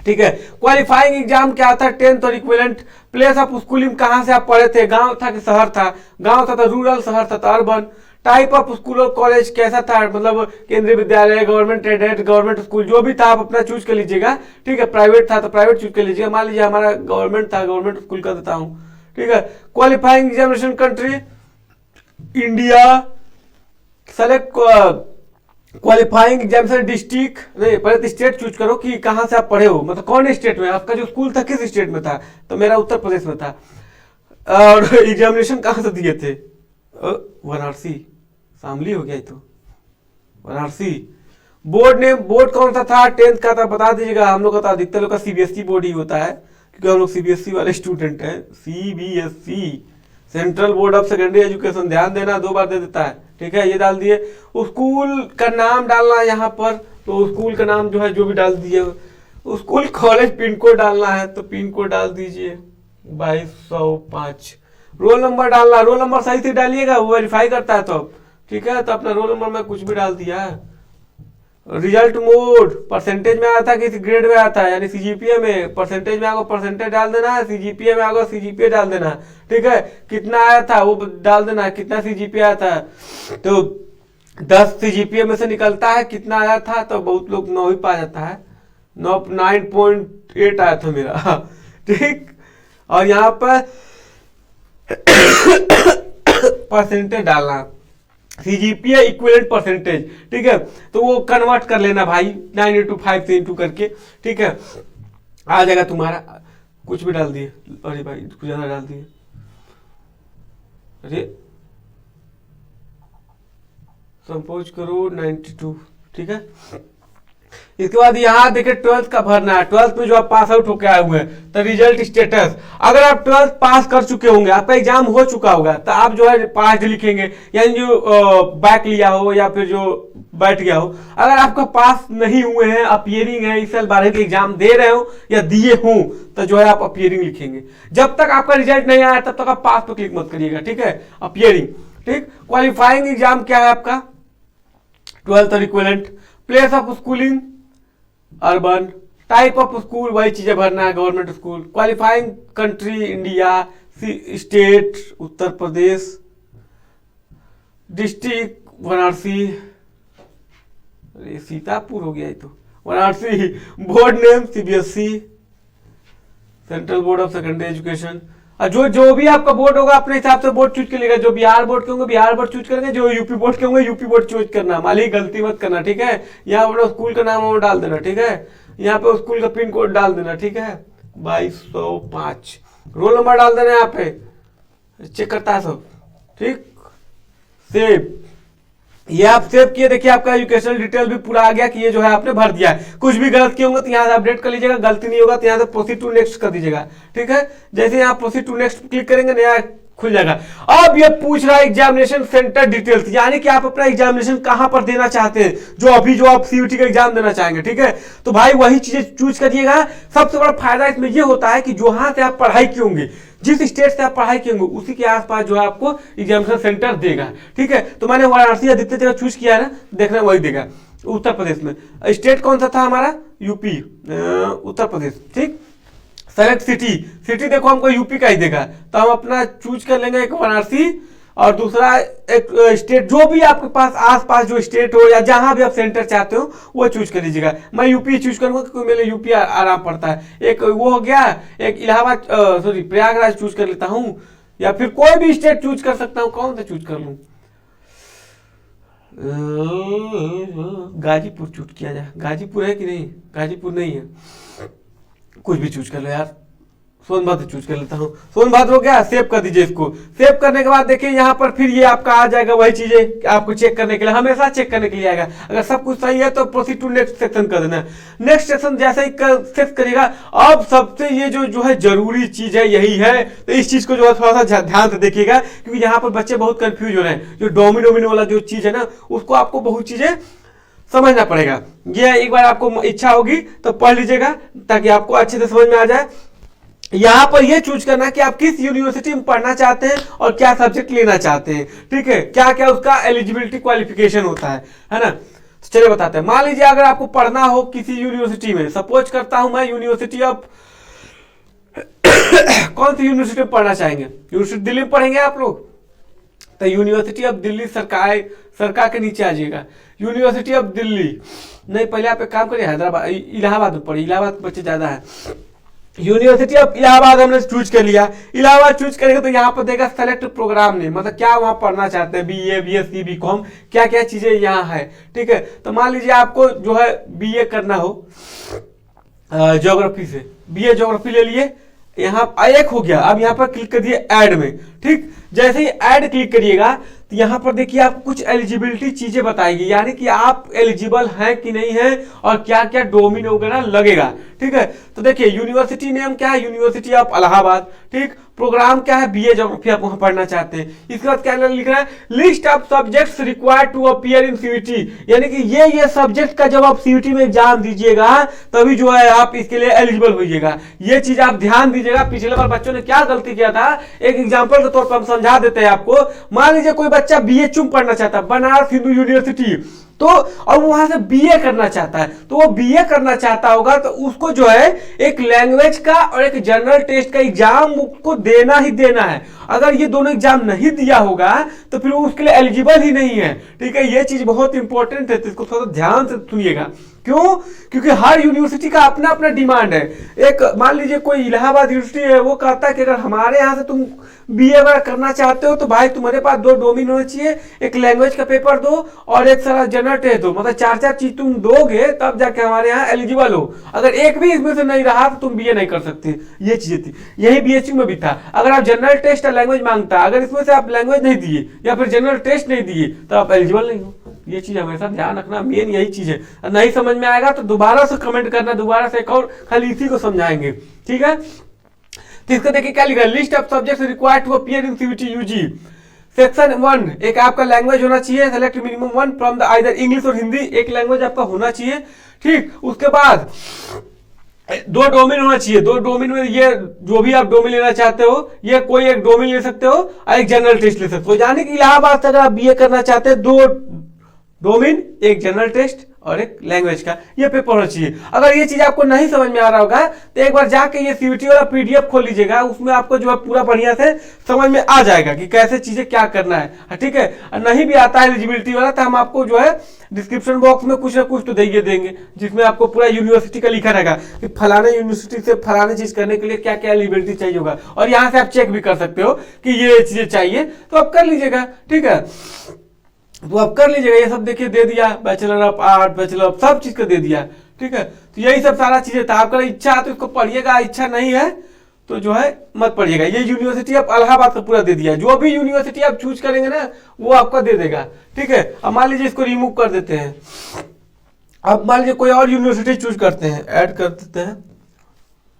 ठीक है, क्वालिफाइंग एग्जाम क्या था, 10th और इक्विवेलेंट। प्लेस ऑफ स्कूलिंग कहाँ से आप पढ़े थे, गांव था कि शहर था, गांव था तो रूरल, शहर था तो अर्बन। टाइप ऑफ स्कूल और कॉलेज कैसा था, मतलब केंद्रीय विद्यालय, गवर्नमेंट एडेड, गवर्नमेंट स्कूल, जो भी था आप अपना चूज कर लीजिएगा। ठीक है, प्राइवेट था तो प्राइवेट चूज कर लीजिएगा, मान लीजिए हमारा गवर्नमेंट था, गवर्नमेंट स्कूल कर देता हूँ। ठीक है, qualifying examination country India, select qualifying examination district, नहीं पहले स्टेट चूज करो कि कहाँ से आप पढ़े हो, मतलब कौन स्टेट में आपका जो स्कूल था किस स्टेट में था, तो मेरा उत्तर प्रदेश में था। और एग्जामिनेशन कहाँ से दिए थे, वाराणसी, शामली हो गया तो वाराणसी। बोर्ड ने बोर्ड कौन सा था, 10th का था, बता दीजिएगा। हम लोग का तो अधिकतर लोग का CBSE बोर्ड ही होता है, क्योंकि हम लोग CBSE वाले स्टूडेंट हैं। CBSE central board of secondary education, ध्यान देना 2 बार दे देता है। ठीक है, ये डाल दिए। स्कूल का नाम डालना है यहाँ पर, तो स्कूल का नाम जो है जो भी डाल दिए। स्कूल कॉलेज पिन कोड डालना है तो पिन कोड डाल दीजिए 2205। रोल नंबर डालना, रोल नंबर सही से डालिएगा, वो वेरीफाई करता है तो। ठीक है, तो अपना रोल नंबर में कुछ भी डाल दिया। रिजल्ट मोड, परसेंटेज में आया था कि ग्रेड में आया था, यानी CGPA में, परसेंटेज में आएगा परसेंटेज डाल देना है, CGPA में आएगा CGPA डाल देना। ठीक है, कितना आया था वो डाल देना है, कितना CGPA आया था, तो 10 CGPA में से निकलता है कितना आया था, तो बहुत लोग 9 ही पा जाता है, 9.8 आया था मेरा। ठीक, और यहाँ पर परसेंटेज डालना, CGPA इक्विवेलेंट परसेंटेज। ठीक है, तो वो कन्वर्ट कर लेना भाई 9/5 से इंटू करके। ठीक है, आ जाएगा तुम्हारा। कुछ भी डाल दिए, अरे भाई कुछ ज्यादा डाल दिए, अरे संपोज करो 92। ठीक है, इसके बाद यहाँ देखिए 12th का भरना है। 12th में जो आप पास आउट होकर आए हुए हैं तो रिजल्ट स्टेटस, अगर आप 12th पास कर चुके होंगे, आपका एग्जाम हो चुका होगा, तो आप जो है पास लिखेंगे, यानी जो बैक लिया हो या फिर जो बैठ गया हो। अगर आपका पास नहीं हुए हैं, अपियरिंग है, इस साल 12वीं के एग्जाम दे रहे हो या दिए हो, तो जो है आप अपियरिंग लिखेंगे। जब तक आपका रिजल्ट नहीं आया तब तक आप पास पे क्लिक मत करिएगा। ठीक है, अपियरिंग। ठीक, क्वालिफाइंग एग्जाम क्या है आपका, 12th और equivalent. Place of schooling urban. Type of school वही चीजें भरना है, government school. Qualifying country India, state Uttar Pradesh, district Varanasi, अरे सीतापुर हो गया ये तो, Varanasi. Board name CBSE central board of secondary education. जो भी आपका बोर्ड होगा अपने हिसाब से बोर्ड चूज कर लेगा। जो बिहार बोर्ड के होंगे बिहार बोर्ड चूज करेंगे, जो यूपी बोर्ड के होंगे यूपी बोर्ड चूज करना। मालिक गलती मत करना। ठीक है, यहाँ अपना स्कूल का नाम डाल देना। ठीक है, यहाँ पे स्कूल का पिन कोड डाल देना। ठीक है, 2205। रोल नंबर डाल देना, यहाँ पे चेक करता है सब। ठीक, सेव। ये आप सेव किए, देखिए आपका एजुकेशनल डिटेल भी पूरा आ गया कि ये जो है आपने भर दिया है। कुछ भी गलत किए होंगे तो यहाँ से अपडेट कर लीजिएगा, गलती नहीं होगा तो यहाँ से प्रोसीड टू नेक्स्ट कर दीजिएगा। ठीक है, जैसे यहाँ प्रोसीड टू नेक्स्ट क्लिक करेंगे, नया खुल जाएगा। अब ये पूछ रहा है एग्जामिनेशन सेंटर डिटेल्स, यानी कि आप अपना एग्जामिनेशन कहां पर देना चाहते हैं, जो आप सीयूटी का एग्जाम देना चाहेंगे, ठीक है। तो भाई वही चीजें चूज करिएगा। सबसे बड़ा फायदा इसमें ये होता है कि जहां से आप पढ़ाई किए होंगे, जिस स्टेट से आप पढ़ाई किए होंगे, उसी के आसपास जो है आपको एग्जामिनेशन सेंटर देगा, ठीक है। तो मैंने वाराणसी आदित्य जगह चूज किया है ना, देखना वही देगा। उत्तर प्रदेश में स्टेट कौन सा था हमारा, यूपी, उत्तर प्रदेश, ठीक। सेलेक्ट सिटी, सिटी देखो हमको यूपी का ही देगा, तो हम अपना चूज कर लेंगे एक वाराणसी, और दूसरा एक स्टेट जो भी आपके पास आसपास जो स्टेट हो या जहां भी आप सेंटर चाहते हो वो चूज कर लीजिएगा। मैं यूपी चूज करूंगा क्योंकि मेरे यूपी आराम पड़ता है। एक वो हो गया, एक इलाहाबाद सॉरी प्रयागराज चूज कर लेता हूं, या फिर कोई भी स्टेट चूज कर सकता हूं। कौन सा चूज कर लूं, गाजीपुर चूज किया जाए। गाजीपुर है कि नहीं, गाजीपुर नहीं है, कुछ भी चूज कर लो यार, सोनभद्र चूज कर लेता हूँ। सोनभद्र हो गया, सेव कर दीजिए इसको। सेव करने के बाद देखिए यहाँ पर फिर ये आपका आ जाएगा वही चीजें आपको चेक करने के लिए, हमेशा चेक करने के लिए आएगा। अगर सब कुछ सही है तो प्रोसीड टू नेक्स्ट सेक्शन कर देना। नेक्स्ट सेक्शन जैसे ही सेट करिएगा, अब सबसे ये जो है जरूरी चीज है यही है, तो इस चीज को जो है थोड़ा सा ध्यान से देखिएगा, क्योंकि यहाँ पर बच्चे बहुत कंफ्यूज हो रहे हैं। जो डोमिनो वाला जो चीज है ना, उसको आपको बहुत चीजें समझना पड़ेगा। ये एक बार आपको इच्छा होगी तो पढ़ लीजिएगा ताकि आपको अच्छे से समझ में आ जाए। यहां पर ये चूज करना कि आप किस यूनिवर्सिटी में पढ़ना चाहते हैं और क्या सब्जेक्ट लेना चाहते हैं, ठीक है। क्या क्या उसका एलिजिबिलिटी क्वालिफिकेशन होता है ना। तो चलिए बताते हैं। मान लीजिए अगर आपको पढ़ना हो किसी यूनिवर्सिटी में, सपोज करता हूं मैं यूनिवर्सिटी ऑफ कौन सी यूनिवर्सिटी में पढ़ना चाहेंगे, यूनिवर्सिटी दिल्ली में पढ़ेंगे आप लोग, तो यूनिवर्सिटी ऑफ दिल्ली सरकार के नीचे आ जाएगा। यूनिवर्सिटी ऑफ दिल्ली नहीं, पहले आप एक काम करिए हैदराबाद इलाहाबाद में पढ़िए, इलाहाबाद के बच्चे ज्यादा है। यूनिवर्सिटी ऑफ इलाहाबाद हमने चूज कर लिया। इलाहाबाद चूज करेंगे तो यहाँ पर देगा सेलेक्ट प्रोग्राम नेम, मतलब क्या वहां पढ़ना चाहते हैं, बीए, बीएससी, बीकॉम, क्या क्या चीजें यहाँ है, ठीक है। तो मान लीजिए आपको जो है बीए करना हो ज्योग्राफी से, बीए ज्योग्राफी ले लिए, यहाँ एक हो गया। अब यहाँ पर क्लिक कर दिए ऐड में, ठीक। जैसे ही ऐड क्लिक करिएगा तो यहाँ पर देखिए आपको कुछ एलिजिबिलिटी चीजें बताएगी, यानी कि आप एलिजिबल हैं कि नहीं है और क्या क्या डोमेन वगैरह लगेगा, ठीक है। तो देखिए यूनिवर्सिटी नेम क्या है, यूनिवर्सिटी ऑफ इलाहाबाद, ठीक। प्रोग्राम क्या है, बीए ज्योग्राफी आप वहां पढ़ना चाहते हैं। इसके बाद क्या लिख रहा है, list of subjects required to appear in CUET, यानी कि ये सब्जेक्ट का जब आप सीयूटी में एग्जाम दीजिएगा तभी जो है आप इसके लिए एलिजिबल होइएगा। ये चीज आप ध्यान दीजिएगा। पिछले बार बच्चों ने क्या गलती किया था, एक एग्जाम्पल के तौर पर हम समझा देते हैं आपको। मान लीजिए कोई बच्चा बीए चुम पढ़ना चाहता है, बनारस हिंदू यूनिवर्सिटी, तो और वहां से बीए करना चाहता है, तो वो बीए करना चाहता होगा तो उसको जो है एक लैंग्वेज का और एक जनरल टेस्ट का एग्जाम को देना ही देना है। अगर ये दोनों एग्जाम नहीं दिया होगा तो फिर वो उसके लिए एलिजिबल ही नहीं है, ठीक है। ये चीज बहुत इंपॉर्टेंट है, तो इसको थोड़ा ध्यान से सुनिएगा। क्यों, क्योंकि हर यूनिवर्सिटी का अपना अपना डिमांड है। एक मान लीजिए कोई इलाहाबाद यूनिवर्सिटी है, वो कहता है कि अगर हमारे यहाँ से तुम बीए वगैरह करना चाहते हो तो भाई तुम्हारे पास 2 डोमेन होने चाहिए, एक लैंग्वेज का पेपर दो और एक सारा जनरल टेस्ट दो, मतलब 4 चीज तुम दोगे तब जाके हमारे यहाँ एलिजिबल हो। अगर एक भी इसमें से नहीं रहा तो तुम बीए नहीं कर सकते। ये चीजें थी, यही बीएससी में भी था। अगर आप जनरल टेस्ट और लैंग्वेज मांगता, अगर इसमें से आप लैंग्वेज नहीं दिए या फिर जनरल टेस्ट नहीं दिए तो आप एलिजिबल नहीं हो। ये चीज हमेशा ध्यान रखना, मेन यही चीज है। नहीं समझ में आएगा तो दोबारा से कमेंट करना, दोबारा से एक और खाली इसी को समझाएंगे, ठीक है। तो इसको देखिए क्या लिखा है, list of subjects required to appear in CUET UG. Section 1 एक आपका लैंग्वेज होना चाहिए, select minimum 1 from the either English और हिंदी, एक लैंग्वेज आपका होना चाहिए, ठीक। उसके बाद 2 डोमेन होना चाहिए। 2 डोमेन में ये जो भी आप डोमेन लेना चाहते हो, ये कोई एक डोमेन ले सकते हो और एक जनरल टेस्ट ले सकते हो। यानी कि इलाहाबाद से अगर आप बीए करना चाहते हैं, 2 डोमेन, एक जनरल टेस्ट और एक लैंग्वेज का ये पेपर होना चाहिए। अगर ये चीज आपको नहीं समझ में आ रहा होगा तो एक बार जाके ये सीयूटी वाला पीडीएफ खोल लीजिएगा, उसमें आपको जो है पूरा बढ़िया से समझ में आ जाएगा कि कैसे चीजें क्या करना है, ठीक है। नहीं भी आता है एलिजिबिलिटी वाला तो हम आपको जो है डिस्क्रिप्शन बॉक्स में कुछ ना कुछ तो देंगे जिसमें आपको पूरा यूनिवर्सिटी का लिखा रहेगा कि फलाने यूनिवर्सिटी से फलाने चीज करने के लिए क्या क्या एलिजिबिलिटी चाहिए होगा, और यहाँ से आप चेक भी कर सकते हो कि ये चीजें चाहिए तो आप कर लीजिएगा, ठीक है। तो आप कर लीजिएगा। ये सब देखिए दे दिया, bachelor of art, bachelor of सब चीज का दे दिया, ठीक है। तो यही सब सारा चीजें था। आपका इच्छा है तो इसको पढ़िएगा, इच्छा नहीं है तो जो है मत पढ़िएगा। ये यूनिवर्सिटी ऑफ इलाहाबाद का पूरा दे दिया, जो भी यूनिवर्सिटी आप चूज करेंगे ना वो आपका दे देगा, ठीक है। अब मान लीजिए इसको रिमूव कर देते हैं, अब मान लीजिए कोई और यूनिवर्सिटी चूज करते हैं, ऐड कर देते हैं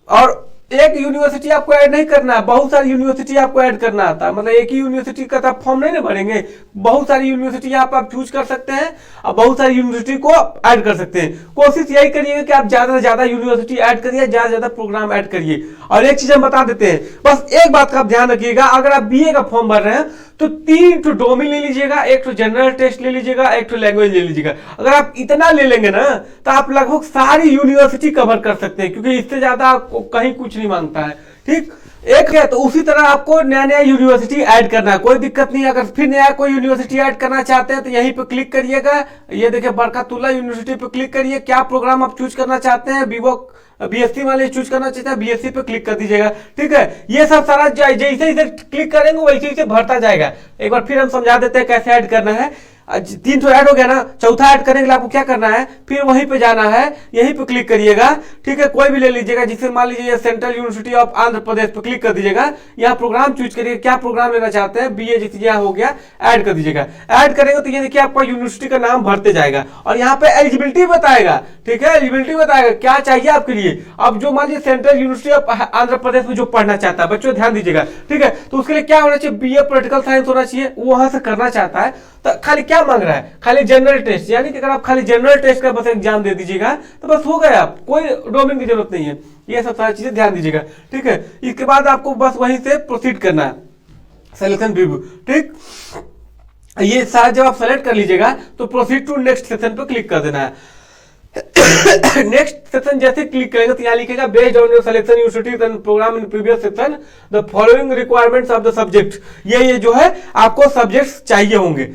और एक यूनिवर्सिटी आपको ऐड नहीं करना है, बहुत सारी यूनिवर्सिटी आपको ऐड करना आता है। मतलब एक ही यूनिवर्सिटी का आप फॉर्म नहीं ना भरेंगे, बहुत सारी यूनिवर्सिटी आप चूज कर सकते हैं और बहुत सारी यूनिवर्सिटी को ऐड कर सकते हैं। कोशिश यही करिएगा कि आप ज्यादा से ज्यादा यूनिवर्सिटी ऐड करिए, ज्यादा से ज्यादा प्रोग्राम ऐड करिए। और एक चीज हम बता देते हैं, बस एक बात का आप ध्यान रखिएगा, अगर आप बीए का फॉर्म भर रहे हैं तो 3 तो डोमेन ले लीजिएगा, एक तो जनरल टेस्ट ले लीजिएगा, एक तो लैंग्वेज ले लीजिएगा। अगर आप इतना ले लेंगे ना तो आप लगभग सारी यूनिवर्सिटी कवर कर सकते हैं, क्योंकि इससे ज्यादा आपको कहीं कुछ नहीं मांगता है। ठीक, एक है तो उसी तरह आपको नया नया यूनिवर्सिटी ऐड करना है, कोई दिक्कत नहीं। अगर फिर नया कोई यूनिवर्सिटी ऐड करना चाहते हैं तो यहीं पे क्लिक करिएगा, ये देखिए बरकतुल्लाह यूनिवर्सिटी पे क्लिक करिए। क्या प्रोग्राम आप चूज करना चाहते हैं, बीवोक बीएससी वाले चूज करना चाहते हैं, बीएससी पे क्लिक कर दीजिएगा। ठीक है, ये सब सारा जैसे जैसे क्लिक करेंगे वैसे वैसे भरता जाएगा। एक बार फिर हम समझा देते हैं कैसे ऐड करना है। 3 तो ऐड हो गया ना, चौथा ऐड करने के लिए आपको क्या करना है, फिर वहीं पे जाना है, यहीं पे क्लिक करिएगा। ठीक है, कोई भी ले लीजिएगा, जिसे मान लीजिए central university of Andhra Pradesh पे क्लिक कर दीजिएगा। यहाँ प्रोग्राम चूज करिए, क्या प्रोग्राम लेना चाहते हैं, बीए जैसे यहाँ हो गया, ऐड कर दीजिएगा। ऐड करेंगे तो ये देखिए आपका यूनिवर्सिटी का नाम भरते जाएगा और यहाँ पे एलिजिबिलिटी बताएगा। ठीक है, एलिजिबिलिटी बताएगा क्या चाहिए आपके लिए। अब जो मान लीजिए central university of Andhra Pradesh में जो पढ़ना चाहता है, बच्चों ध्यान दीजिएगा। ठीक है, तो उसके लिए क्या होना चाहिए, बीए पॉलिटिकल साइंस होना चाहिए, वो वहां से करना चाहता है। तो खाली क्या मांग रहा है, खाली जनरल टेस्ट, यानी कि अगर आप खाली जनरल टेस्ट का बस एग्जाम दे दीजिएगा तो बस हो गया, आप कोई डोमेन की जरूरत नहीं है। ये सब सारी चीजें ध्यान दीजिएगा। ठीक है, इसके बाद आपको बस वहीं से प्रोसीड करना है, सिलेक्शन रिव्यू। ठीक, ये सारा जब आप सेलेक्ट कर लीजिएगा तो प्रोसीड टू नेक्स्ट सेशन पे क्लिक कर देना है। नेक्स्ट सेक्शन जैसे क्लिक करेंगे तो यहाँ लिखेगा based on your selection university and programme in previous section the following requirements of the subject. ये जो है आपको सब्जेक्ट्स चाहिए होंगे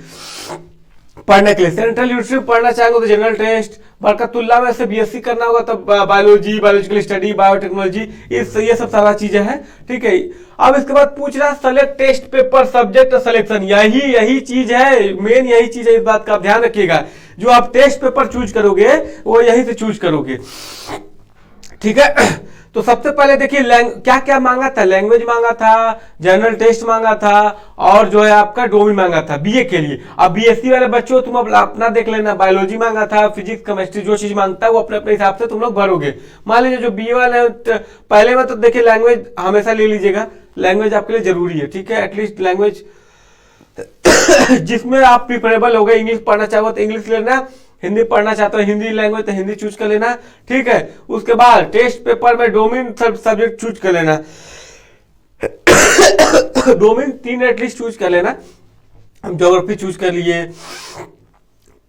पढ़ने के लिए। सेंट्रल यूनिवर्सिटी पढ़ना चाहेंगे तो जनरल टेस्ट, बरकतुल्लाह में से बीएससी करना होगा तब बायोलॉजी, बायोलॉजिकल स्टडी, बायोटेक्नोलॉजी, ये सब सारा चीजें हैं। ठीक है, अब इसके बाद पूछ रहा select test paper subject selection, यही चीज है, मेन यही चीज है। इस बात का आप ध्यान रखिएगा, जो आप टेस्ट पेपर चूज करोगे वो यहीं से चूज करोगे। ठीक है, तो सबसे पहले देखिए क्या क्या मांगा था, लैंग्वेज मांगा था, जनरल टेस्ट मांगा था और जो है आपका डोमेन मांगा था बीए के लिए। अब बीएससी वाले बच्चों तुम अपना देख लेना, बायोलॉजी मांगा था, फिजिक्स केमिस्ट्री, जो चीज मांगता है वो अपने अपने हिसाब से तुम लोग भरोगे। मान लीजिए जो बीए वाले पहले में तो देखिए लैंग्वेज हमेशा ले लीजिएगा, लैंग्वेज आपके लिए जरूरी है। ठीक है, एटलीस्ट लैंग्वेज जिसमें आप प्रिफरेबल हो गए, इंग्लिश पढ़ना चाहो तो इंग्लिश लेना, हिंदी पढ़ना चाहते हो हिंदी लैंग्वेज तो हिंदी चूज कर लेना। ठीक है, उसके बाद टेस्ट पेपर में डोमेन सब्जेक्ट चूज कर लेना, डोमेन 3 एटलीस्ट चूज कर लेना। हम ज्योग्राफी चूज कर लिए,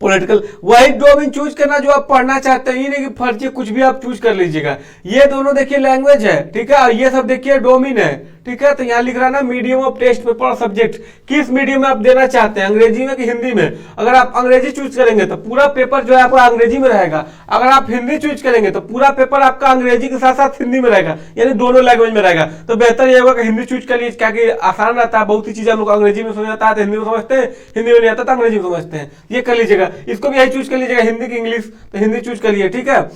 पॉलिटिकल, वही डोमेन चूज करना जो आप पढ़ना चाहते हैं, ये नहीं कि फर्जी कुछ भी आप चूज कर लीजिएगा। ये दोनों देखिए लैंग्वेज है, ठीक है, और ये सब देखिए डोमेन है। ठीक है, तो यहाँ लिख रहा है ना medium of test paper subject, किस मीडियम में आप देना चाहते हैं, अंग्रेजी में कि हिंदी में। अगर आप अंग्रेजी चूज करेंगे तो पूरा पेपर जो है आपका अंग्रेजी में रहेगा, अगर आप हिंदी चूज करेंगे तो पूरा पेपर आपका अंग्रेजी के साथ साथ हिंदी में रहेगा, यानी दोनों लैंग्वेज में रहेगा। तो बेहतर ये होगा कि हिंदी चूज कर लीजिए, क्या कि आसान रहता है, बहुत सी चीजें हम लोग अंग्रेजी में समझ आता है तो हिंदी में समझते हैं, हिंदी में नहीं आता तो अंग्रेजी में समझते हैं। ये कर लीजिएगा, इसको भी यही चूज कर लीजिएगा, हिंदी की इंग्लिश तो हिंदी चूज कर लीजिए। ठीक है,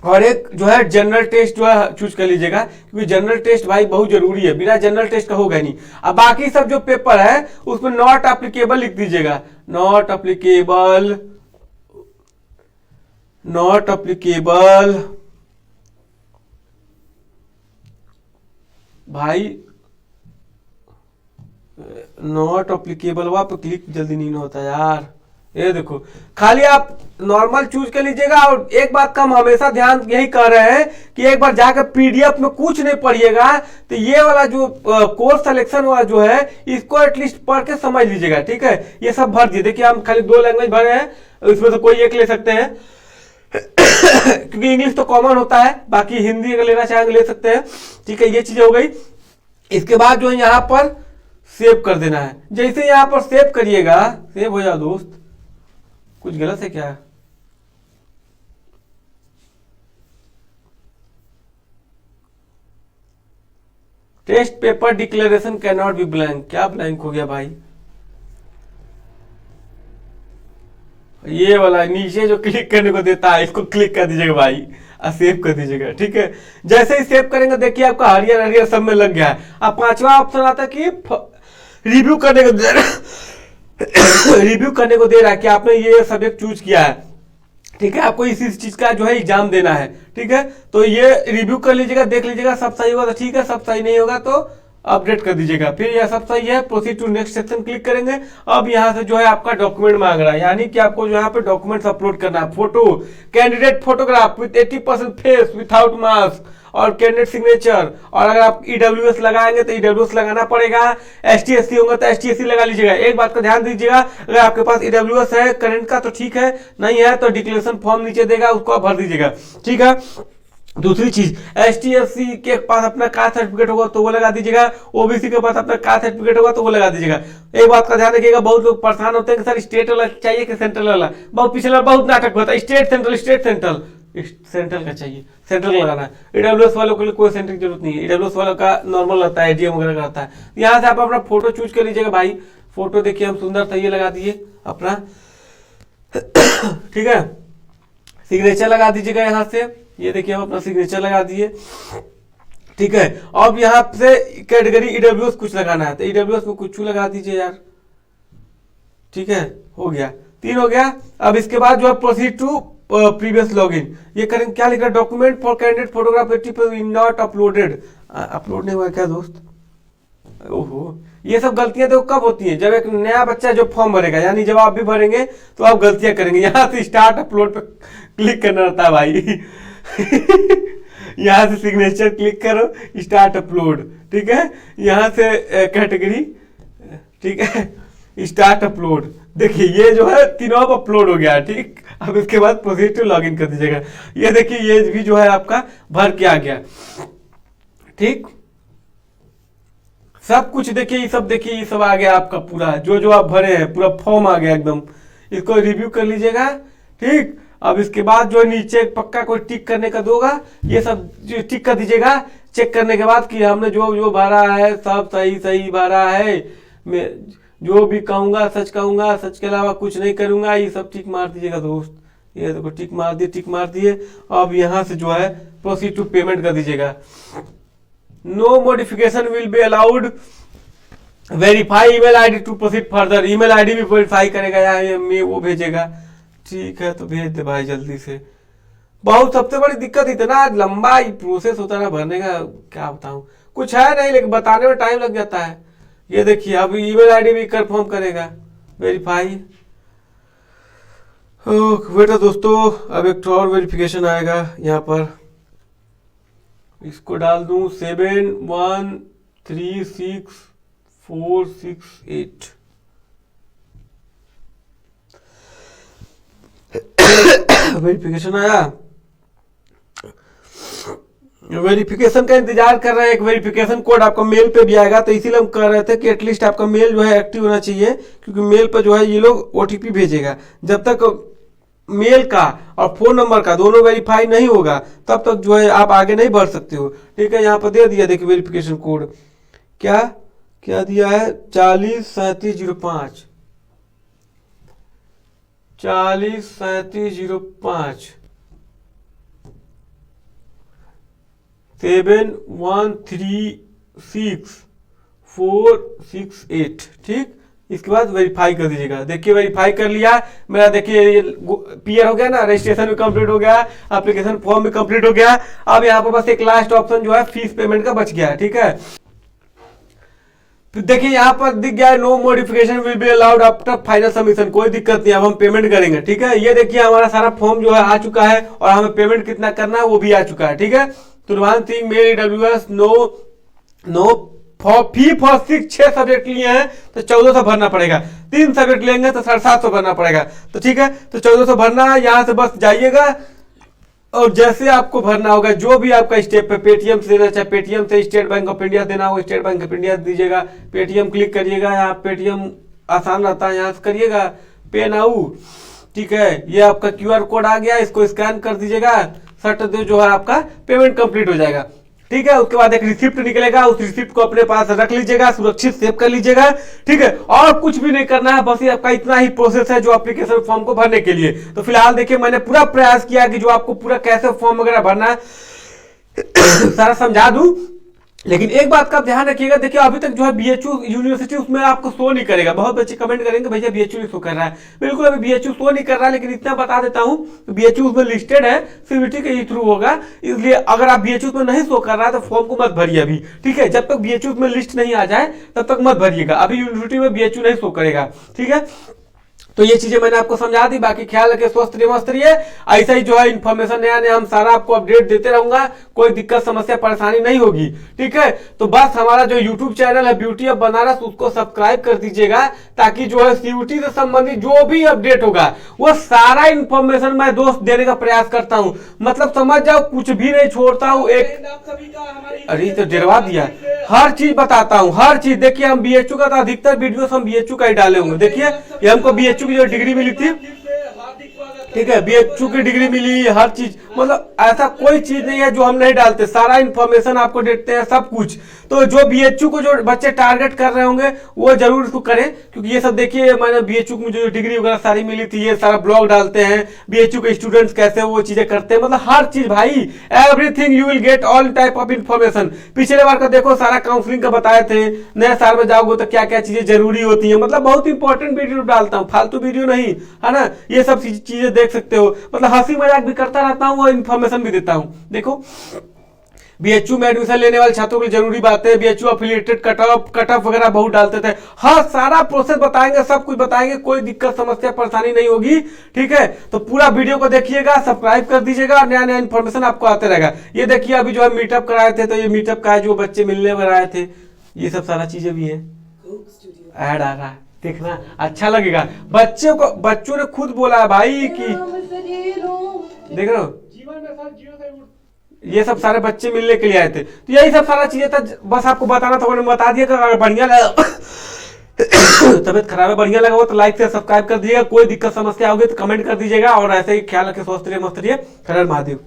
और एक जो है जनरल टेस्ट जो है चूज कर लीजिएगा, क्योंकि जनरल टेस्ट भाई बहुत जरूरी है, बिना जनरल टेस्ट का होगा नहीं। अब बाकी सब जो पेपर है उसमें नॉट एप्लीकेबल लिख दीजिएगा, नॉट एप्लीकेबल, नॉट एप्लीकेबल भाई, नॉट एप्लीकेबल वहां पर क्लिक जल्दी नहीं होता यार। ये देखो, खाली आप नॉर्मल चूज कर लीजिएगा। और एक बात का हम हमेशा ध्यान यही कर रहे हैं कि एक बार जाकर पीडीएफ में कुछ नहीं पढ़िएगा तो ये वाला जो कोर्स सिलेक्शन वाला जो है इसको एटलीस्ट पढ़ के समझ लीजिएगा। ठीक है, ये सब भर दिए, देखिए हम खाली 2 लैंग्वेज भरे हैं, इसमें से कोई एक ले सकते हैं क्योंकि इंग्लिश तो कॉमन होता है, बाकी हिंदी अगर लेना चाहेंगे ले सकते हैं। ठीक है, ये चीजें हो गई। इसके बाद जो है यहाँ पर सेव कर देना है। जैसे यहाँ पर सेव करिएगा, सेव हो जाओ दोस्त, कुछ गलत है क्या? Test paper declaration can not be blank, क्या ब्लैंक हो गया भाई? ये वाला नीचे जो क्लिक करने को देता है इसको क्लिक कर दीजिएगा भाई और सेव कर दीजिएगा। ठीक है, जैसे ही सेव करेंगे देखिए आपका हरियर हरियर सब में लग गया है। अब 5वां ऑप्शन आता है कि रिव्यू करने को रिव्यू करने को दे रहा है कि आपने ये सब्जेक्ट चूज किया है। ठीक है, आपको इसी चीज का जो है एग्जाम देना है। ठीक है, तो ये रिव्यू कर लीजिएगा, देख लीजिएगा, सब सही होगा तो ठीक है, सब सही नहीं होगा तो अपडेट कर दीजिएगा। फिर यह सब सही है, proceed to next section click करेंगे। अब यहाँ से जो है आपका डॉक्यूमेंट मांग रहा है, यानी कि आपको जो यहाँ पे डॉक्यूमेंट्स अपलोड करना है। Photo, candidate photograph with 80% face without mask और कैंडिडेट सिग्नेचर। और अगर आप ईडब्ल्यूएस लगाएंगे तो ईडब्ल्यूएस लगाना पड़ेगा। एसटीएससी होगा तो एसटीएससी लगा लीजिएगा। एक बात का ध्यान दीजिएगा, अगर आपके पास ईडब्ल्यूएस है करंट का तो ठीक है, नहीं है तो डिक्लेरेशन फॉर्म नीचे देगा, उसको आप भर दीजिएगा। ठीक है, दूसरी चीज, एसटीएससी के पास अपना कास्ट सर्टिफिकेट होगा तो वो लगा दीजिएगा, ओबीसी के पास अपना कास्ट सर्टिफिकेट होगा तो वो लगा दीजिएगा। एक बात का ध्यान रखिएगा, बहुत लोग परेशान होते हैं कि सर स्टेट वाला चाहिए कि सेंट्रल वाला। बहुत पिछला बहुत नाटक होता है, state central state central, central का चाहिए, सेंट्रल लगाना है। ईडब्ल्यूएस वालों के लिए कोई सेंट्रल की जरूरत नहीं है, ईडब्ल्यूएस वालों का नॉर्मल रहता है, एडीएम वगैरह का रहता है। यहाँ से आप अपना फोटो चूज कर लीजिएगा भाई। फोटो देखिए हम सुंदर था, ये लगा दिए अपना। ठीक है, सिग्नेचर लगा दीजिएगा यहाँ से, ये देखिए हम अपना सिग्नेचर लगा दिए। ठीक है, अब यहाँ से कैटेगरी ईडब्ल्यूएस कुछ लगाना है तो ईडब्ल्यूएस में कुछ लगा दीजिए यार। ठीक है, हो गया, 3 हो गया। अब इसके बाद जो है प्रोसीड टू प्रीवियस लॉगिन, ये करेंगे। क्या लिख रहा है, document for candidate photograph 80% not uploaded. Upload नहीं हुआ क्या दोस्त? ओहो, ये सब गलतियां तो कब होती हैं, जब एक नया बच्चा जो फॉर्म भरेगा, यानी जब आप भी भरेंगे तो आप गलतियां करेंगे। यहाँ से स्टार्ट अपलोड पे क्लिक करना रहता है भाई। यहाँ से सिग्नेचर क्लिक करो, स्टार्ट अपलोड। ठीक है, यहाँ से कैटेगरी, ठीक है, स्टार्ट अपलोड। देखिए ये जो है तीनों अपलोड हो गया। ठीक, अब इसके बाद प्रोसीड टू लॉगिन कर दीजिएगा। ये देखिए ये भी जो है आपका भर के आ गया। ठीक, सब कुछ देखिए, ये सब देखिए, ये सब आ गया आपका पूरा, जो जो आप भरे हैं पूरा फॉर्म आ गया एकदम। इसको रिव्यू कर लीजिएगा। ठीक, अब इसके बाद जो नीचे पक्का कोई टिक करने का दोगा, ये सब टिक कर दीजिएगा। चेक करने के बाद कि हमने जो जो भरा है सब सही सही भरा है, मैं जो भी कहूंगा सच कहूंगा, सच के अलावा कुछ नहीं करूंगा, ये सब टिक मार दीजिएगा दोस्त। ये देखो टिक मार दिए, टिक मार दिए। अब यहाँ से जो है प्रोसीड टू पेमेंट कर दीजिएगा। No modification will be allowed, verify email ID to proceed further. Email ID भी वेरीफाई करेगा या में वो भेजेगा। ठीक है, तो भेज दे भाई जल्दी से। बहुत सबसे बड़ी दिक्कत इतना लंबा प्रोसेस होता है ना भरने का, क्या बताऊं, कुछ है नहीं लेकिन बताने में टाइम लग जाता है। ये देखिए अब ईमेल आईडी भी कंफर्म करेगा, वेरीफाई। बेटा दोस्तों, अब एक और वेरिफिकेशन आएगा यहाँ पर, इसको डाल दूं 713648। वेरिफिकेशन आया, वेरिफिकेशन का इंतजार कर रहे हैं। एक वेरिफिकेशन कोड आपका मेल पे भी आएगा, तो इसीलिए हम कर रहे थे कि एटलीस्ट आपका मेल जो है एक्टिव होना चाहिए, क्योंकि मेल पर जो है ये लोग ओटीपी भेजेगा। जब तक मेल का और फोन नंबर का दोनों वेरीफाई नहीं होगा तब तक जो है आप आगे नहीं बढ़ सकते हो। ठीक है, यहाँ पर दे दिया, देखिए वेरिफिकेशन कोड क्या क्या दिया है, 403705 403705 713648। ठीक, इसके बाद वेरीफाई कर दीजिएगा। देखिए वेरीफाई कर लिया मेरा, देखिए ये पीयर हो गया ना, रजिस्ट्रेशन भी कंप्लीट हो गया, एप्लीकेशन फॉर्म भी कंप्लीट हो गया। अब यहाँ पर बस एक लास्ट ऑप्शन जो है फीस पेमेंट का बच गया। ठीक है, तो देखिए यहाँ पर दिख गया है no modification will be allowed after final submission. कोई दिक्कत नहीं, अब हम पेमेंट करेंगे। ठीक है, ये देखिए हमारा सारा फॉर्म जो है आ चुका है और हमें पेमेंट कितना करना है वो भी आ चुका है। ठीक है, तुरंत सिंह male EWS no fee for 6 subject लिए हैं तो 1400 भरना पड़ेगा। 3 सब्जेक्ट लेंगे तो 750 भरना पड़ेगा। तो ठीक है, तो 1400 भरना है। यहाँ से बस जाइएगा और जैसे आपको भरना होगा, जो भी आपका स्टेप है, पेटीएम से देना, चाहे पेटीएम से स्टेट बैंक ऑफ इंडिया देना हो, स्टेट बैंक ऑफ इंडिया दीजिएगा। पेटीएम क्लिक करिएगा, यहाँ पेटीएम आसान रहता है, यहाँ से करिएगा पे नाउ। ठीक है, ये आपका क्यूआर कोड आ गया, इसको स्कैन कर दीजिएगा, सट दो जो है आपका पेमेंट कंप्लीट हो जाएगा। ठीक है, उसके बाद एक रिसिप्ट निकलेगा, उस रिसिप्ट को अपने पास रख लीजिएगा, सुरक्षित सेव कर लीजिएगा। ठीक है, और कुछ भी नहीं करना है, बस ये आपका इतना ही प्रोसेस है जो एप्लीकेशन फॉर्म को भरने के लिए। तो फिलहाल देखिए मैंने पूरा प्रयास किया कि जो आपको पूरा कैसे फॉर्म वगैरह भरना है सारा समझा दूं। लेकिन एक बात का आप ध्यान रखिएगा, देखिए अभी तक जो है बीएचयू यूनिवर्सिटी उसमें आपको शो नहीं करेगा। बहुत बच्चे कमेंट करेंगे भैया बीएचयू नहीं शो कर रहा है। बिल्कुल अभी बीएचयू शो नहीं कर रहा है, लेकिन इतना बता देता हूं बीएचयू उसमें लिस्टेड है, सीबीटी के थ्रू होगा। इसलिए अगर आप बीएचयू में नहीं शो कर रहा है तो फॉर्म को मत भरिए अभी, ठीक है। जब तक बीएचयू में लिस्ट नहीं आ जाए तब तक मत भरिएगा। अभी यूनिवर्सिटी में बीएचयू नहीं शो करेगा, ठीक है। तो ये चीजें मैंने आपको समझा दी। बाकी ख्याल रखिए, स्वस्थ रहिए, मस्त रहिए। ऐसा ही जो है इन्फॉर्मेशन नया नया हम सारा आपको अपडेट देते रहूंगा। कोई दिक्कत समस्या परेशानी नहीं होगी, ठीक है। तो बस हमारा जो यूट्यूब चैनल है ब्यूटी ऑफ बनारस, उसको सब्सक्राइब कर दीजिएगा, ताकि जो है सीयूटी से संबंधित जो भी अपडेट होगा वो सारा इन्फॉर्मेशन मैं दोस्त देने का प्रयास करता हूँ। मतलब समझ जाओ, कुछ भी नहीं छोड़ता हूँ। एक अरे तो डरवा दिया, हर चीज बताता हूँ, हर चीज। देखिए हम बीएचयू का तो अधिकतर वीडियो हम बीएचयू का ही डाले होंगे। देखिए ये हमको बीएचयू की जो डिग्री मिली थी, ठीक है, बीएचयू की डिग्री मिली, हर चीज। मतलब ऐसा कोई चीज नहीं है जो हम नहीं डालते, सारा इन्फॉर्मेशन आपको देते हैं, सब कुछ। तो जो बीएचयू को जो बच्चे टारगेट कर रहे होंगे वो जरूर इसको करें, क्योंकि ये सब देखिए मैंने बीएचयू में जो डिग्री वगैरह सारी मिली थी, ये सारा ब्लॉग डालते हैं। बीएचयू के स्टूडेंट्स कैसे वो चीजें करते हैं, मतलब हर चीज भाई, everything you will get, all type of information. पिछले बार का देखो सारा काउंसलिंग का बताए थे, नए साल में जाओगे तो क्या क्या चीजें जरूरी होती है। मतलब बहुत इंपॉर्टेंट वीडियो डालता हूँ, फालतू वीडियो नहीं, है ना। ये सब चीजें देख सकते हो। मतलब हंसी मजाक भी करता रहता हूँ और इन्फॉर्मेशन भी देता हूँ। देखो बीएचयू में एडमिशन लेने वाले छात्रों के लिए जरूरी बातें, बीएचयू अफिलिएटेड कट ऑफ वगैरह बहुत डालते थे। हाँ सारा प्रोसेस बताएंगे, सब कुछ बताएंगे, कोई दिक्कत समस्या परेशानी नहीं होगी, ठीक है। तो पूरा वीडियो को देखिएगा, सब्सक्राइब कर दीजिएगा, नया नया इन्फॉर्मेशन आपको आते रहेगा। ये देखिए अभी जो है मीटअप कराए थे, तो ये मीटअप का है जो बच्चे मिलने वगैरह आए थे, ये सब सारा चीजें भी है। ऐड आ रहा है, देखना अच्छा लगेगा। बच्चों ने खुद बोला है भाई कि देख रहे हो, ये सब सारे बच्चे मिलने के लिए आए थे। तो यही सब सारा चीजें था, बस आपको बताना था, मैंने बता दिया। अगर बढ़िया लगा तबियत खराब है, बढ़िया लगा हो तो लाइक से सब्सक्राइब कर दीजिएगा। कोई दिक्कत समस्या होगी तो कमेंट कर दीजिएगा। और ऐसे ही ख्याल रखिए, स्वस्थ रहिए, मस्त रहिए। हर हर महादेव।